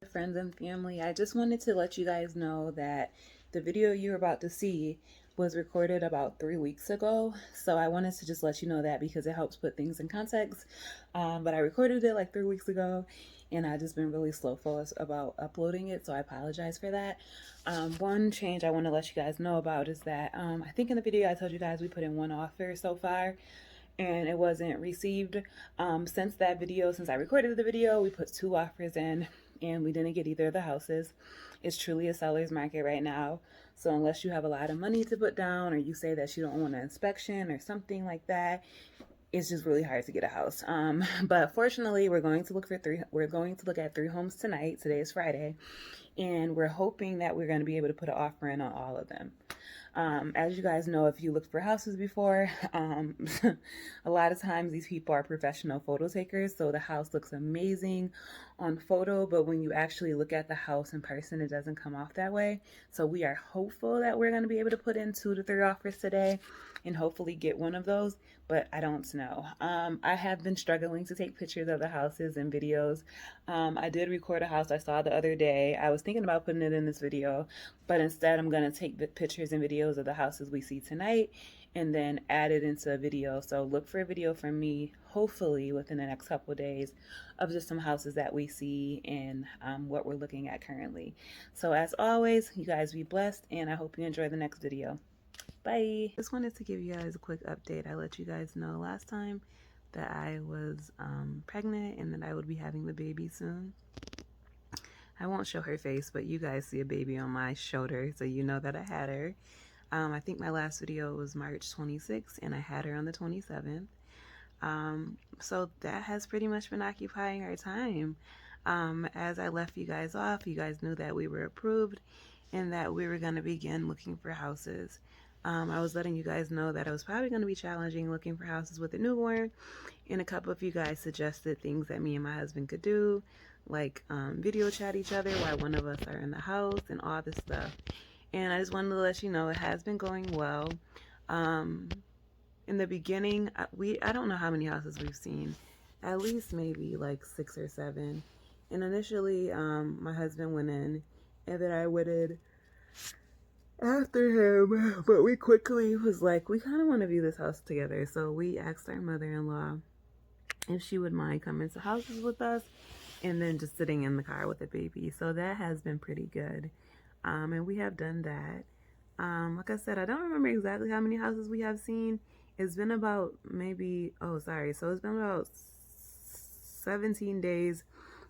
Friends and family, I just wanted to let you guys know that the video you're about to see was recorded about 3 weeks ago. So I wanted to just let you know that because it helps put things in context. But I recorded it like 3 weeks ago and I just been really slowful about uploading it. So I apologize for that. One change I want to let you guys know about is that I think in the video I told you guys we put in one offer so far and it wasn't received. Since that video, since I recorded the video, we put 2 offers in and we didn't get either of the houses. It's truly a seller's market right now. So unless you have a lot of money to put down or you say that you don't want an inspection or something like that, it's just really hard to get a house. But fortunately, we're going to look at 3 homes tonight. Today is Friday, and we're hoping that we're going to be able to put an offer in on all of them. As you guys know, if you looked for houses before, a lot of times these people are professional photo takers, so the house looks amazing on photo, but when you actually look at the house in person, it doesn't come off that way. So we are hopeful that we're going to be able to put in 2 to 3 offers today and hopefully get one of those, but I don't know. I have been struggling to take pictures of the houses and videos. I did record a house I saw the other day. I was thinking about putting it in this video, but instead I'm going to take the pictures and videos of the houses we see tonight and then add it into a video. So look for a video from me, hopefully within the next couple of days, of just some houses that we see and what we're looking at currently. So as always, you guys be blessed, and I hope you enjoy the next video. Bye. Just wanted to give you guys a quick update. I let you guys know last time that I was pregnant and that I would be having the baby soon. I won't show her face, but you guys see a baby on my shoulder, so you know that I had her. I think my last video was March 26th, and I had her on the 27th. So that has pretty much been occupying our time. As I left you guys off, you guys knew that we were approved and that we were going to begin looking for houses. I was letting you guys know that it was probably going to be challenging looking for houses with a newborn, and a couple of you guys suggested things that me and my husband could do, like video chat each other while one of us are in the house and all this stuff. And I just wanted to let you know it has been going well. In the beginning, I don't know how many houses we've seen, at least maybe like 6 or 7. And initially, my husband went in, and then I went in after him, but we quickly was like, we kind of want to view this house together. So we asked our mother-in-law if she would mind coming to houses with us and then just sitting in the car with the baby. So that has been pretty good. And we have done that. Like I said, I don't remember exactly how many houses we have seen. It's been about so it's been about 17 days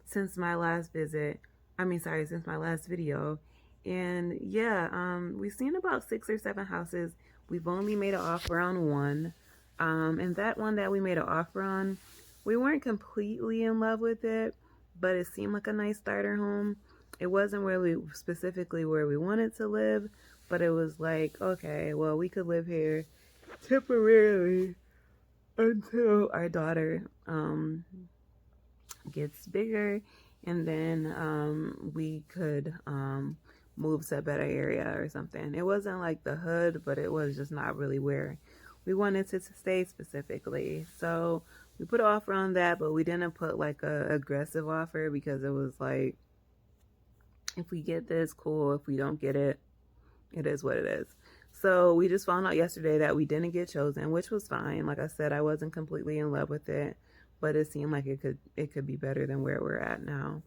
since my last visit. Since my last video. And yeah, we've seen about 6 or 7 houses. We've only made an offer on one. And that one that we made an offer on, we weren't completely in love with it, but it seemed like a nice starter home. It wasn't where we wanted to live, but it was like, okay, well, we could live here temporarily until our daughter gets bigger, and then we could move to a better area or something. It wasn't like the hood, but it was just not really where we wanted to stay specifically. So we put an offer on that, but we didn't put like a aggressive offer because it was like, if we get this, cool. If we don't get it, it is what it is. So we just found out yesterday that we didn't get chosen, which was fine. Like I said, I wasn't completely in love with it, but it seemed like it could be better than where we're at now.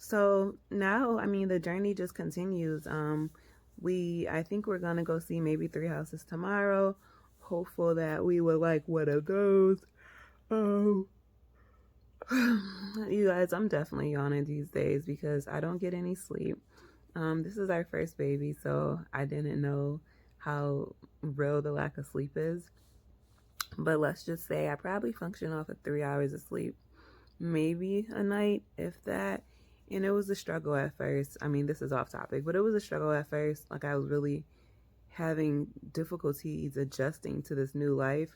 So now, the journey just continues. I think we're gonna go see maybe 3 houses tomorrow. Hopeful that we would like one of those. You guys, I'm definitely yawning these days because I don't get any sleep. This is our first baby, so I didn't know how real the lack of sleep is. But let's just say I probably function off of 3 hours of sleep, maybe a night, if that. And it was a struggle at first. This is off topic, but it was a struggle at first. Like, I was really having difficulties adjusting to this new life.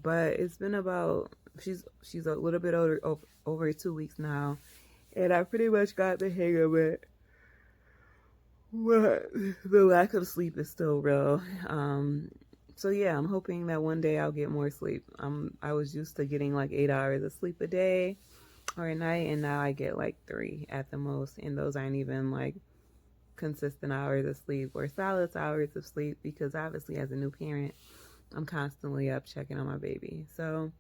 But it's been she's a little bit over 2 weeks now, and I pretty much got the hang of it. But the lack of sleep is still real. So yeah, I'm hoping that one day I'll get more sleep. I was used to getting like 8 hours of sleep a day. or a night, and now I get like 3 at the most, and those aren't even like consistent hours of sleep or solid hours of sleep, because obviously as a new parent, I'm constantly up checking on my baby. So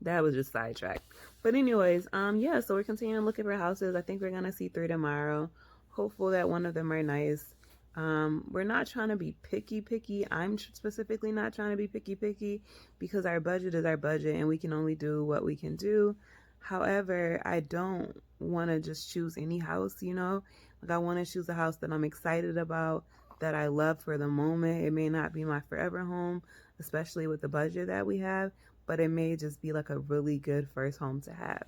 that was just sidetracked. But anyways, yeah, so we're continuing looking for houses. I think we're gonna see 3 tomorrow. Hopeful that one of them are nice. We're not trying to be picky. I'm specifically not trying to be picky because our budget is our budget and we can only do what we can do. However, I don't want to just choose any house, you know? Like, I want to choose a house that I'm excited about, that I love for the moment. It may not be my forever home, especially with the budget that we have, but it may just be like a really good first home to have.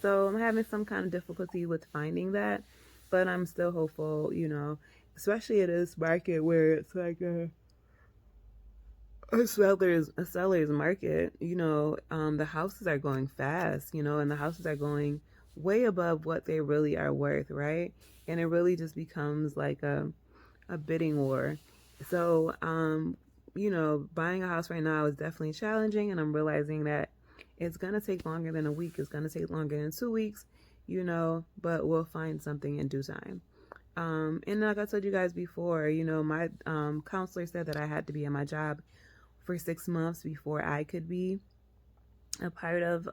So I'm having some kind of difficulty with finding that, but I'm still hopeful, you know, especially in this market where it's like a seller's market. You know, the houses are going fast, you know, and the houses are going way above what they really are worth, right? And it really just becomes like a bidding war. So, you know, buying a house right now is definitely challenging, and I'm realizing that it's gonna take longer than a week. It's gonna take longer than 2 weeks, you know, but we'll find something in due time. And like I told you guys before, you know, my counselor said that I had to be at my job for 6 months before I could be a part of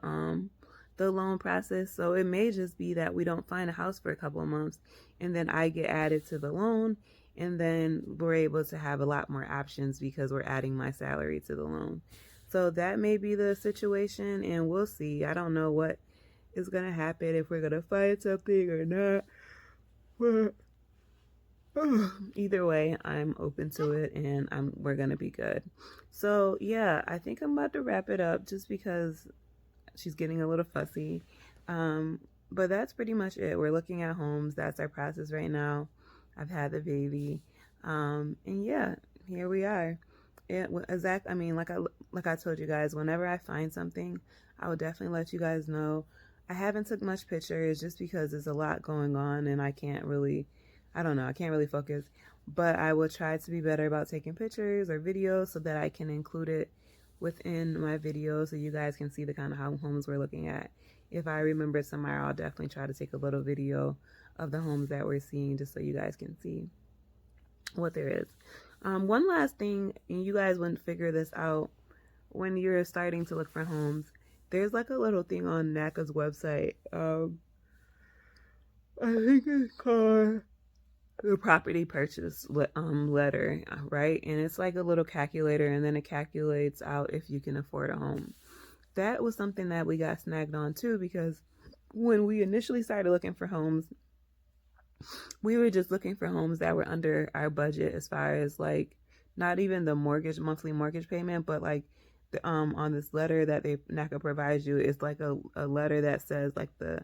the loan process. So it may just be that we don't find a house for a couple of months, and then I get added to the loan, and then we're able to have a lot more options because we're adding my salary to the loan. So that may be the situation, and we'll see. I don't know what is going to happen, if we're going to find something or not. But either way, I'm open to it, and we're going to be good. So yeah, I think I'm about to wrap it up just because she's getting a little fussy. But that's pretty much it. We're looking at homes. That's our process right now. I've had the baby. And yeah, here we are. I mean, like I told you guys, whenever I find something, I will definitely let you guys know. I haven't took much pictures just because there's a lot going on and I can't really focus. But I will try to be better about taking pictures or videos so that I can include it within my video so you guys can see the kind of homes we're looking at. If I remember tomorrow, I'll definitely try to take a little video of the homes that we're seeing just so you guys can see what there is. One last thing, and you guys wouldn't figure this out when you're starting to look for homes. There's like a little thing on NACA's website. I think it's called the property purchase letter, right? And it's like a little calculator, and then it calculates out if you can afford a home. That was something that we got snagged on too, because when we initially started looking for homes, we were just looking for homes that were under our budget, as far as like not even the monthly mortgage payment, but like on this letter that NACA provides you, it's like a letter that says like the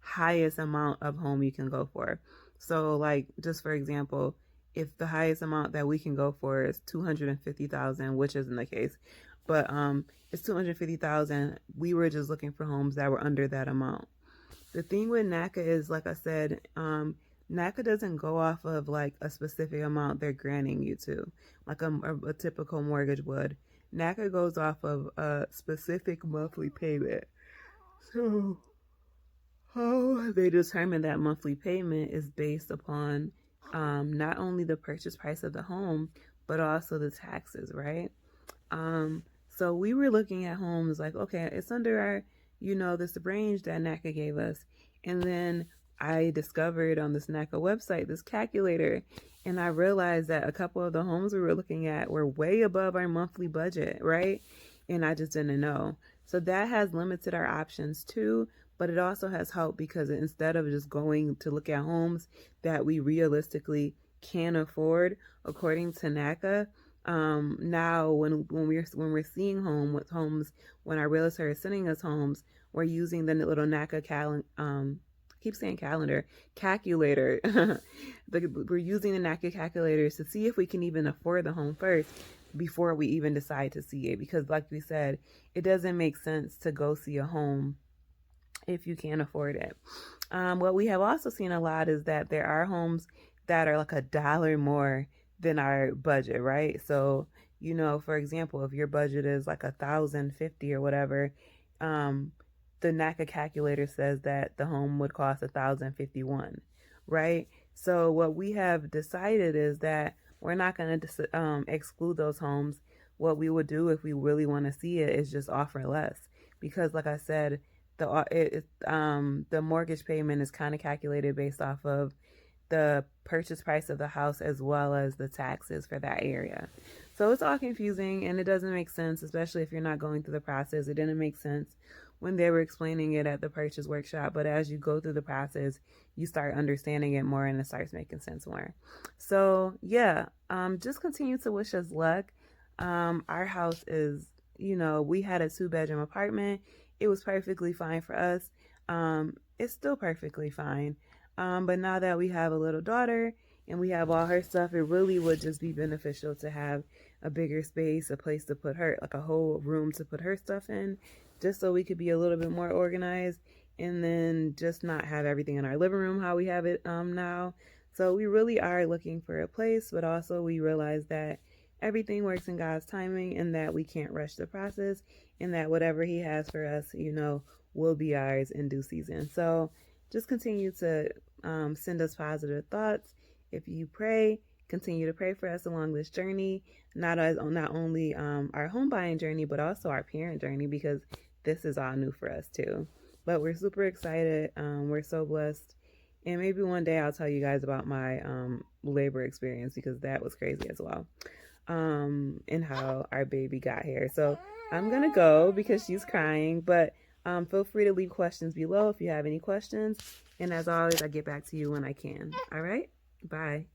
highest amount of home you can go for. So like, just for example, if the highest amount that we can go for is 250,000, which isn't the case, but it's 250,000, we were just looking for homes that were under that amount. The thing with NACA is, like I said, NACA doesn't go off of like a specific amount they're granting you to, like a typical mortgage would. NACA goes off of a specific monthly payment. So how they determine that monthly payment is based upon not only the purchase price of the home, but also the taxes, right? So we were looking at homes like, okay, it's under our, this range that NACA gave us. And then I discovered on this NACA website this calculator, and I realized that a couple of the homes we were looking at were way above our monthly budget, right? And I just didn't know. So that has limited our options too, but it also has helped because instead of just going to look at homes that we realistically can afford according to NACA, now when we're seeing homes, when our realtor is sending us homes, we're using the little NACA calculator. We're using the NACA calculators to see if we can even afford the home first before we even decide to see it. Because like we said, it doesn't make sense to go see a home if you can't afford it. What we have also seen a lot is that there are homes that are like $1 more than our budget, right? So, for example, if your budget is like $1,050 or whatever, the the NACA calculator says that the home would cost $1,051, right? So what we have decided is that we're not going to exclude those homes. What we would do if we really want to see it is just offer less, because, like I said, the mortgage payment is kind of calculated based off of the purchase price of the house as well as the taxes for that area. So it's all confusing and it doesn't make sense, especially if you're not going through the process. It didn't make sense when they were explaining it at the purchase workshop, but as you go through the process, you start understanding it more and it starts making sense more. So yeah, just continue to wish us luck. Our house is, we had a 2-bedroom apartment. It was perfectly fine for us. It's still perfectly fine. But now that we have a little daughter and we have all her stuff, it really would just be beneficial to have a bigger space, a place to put her, like a whole room to put her stuff in, just so we could be a little bit more organized, and then just not have everything in our living room how we have it now. So we really are looking for a place, but also we realize that everything works in God's timing and that we can't rush the process, and that whatever He has for us, will be ours in due season. So just continue to send us positive thoughts. If you pray, continue to pray for us along this journey, not only our home buying journey, but also our parent journey, because this is all new for us too. But we're super excited. We're so blessed. And maybe one day I'll tell you guys about my labor experience, because that was crazy as well. And how our baby got here. So I'm going to go because she's crying, but feel free to leave questions below if you have any questions. And as always, I get back to you when I can. All right. Bye.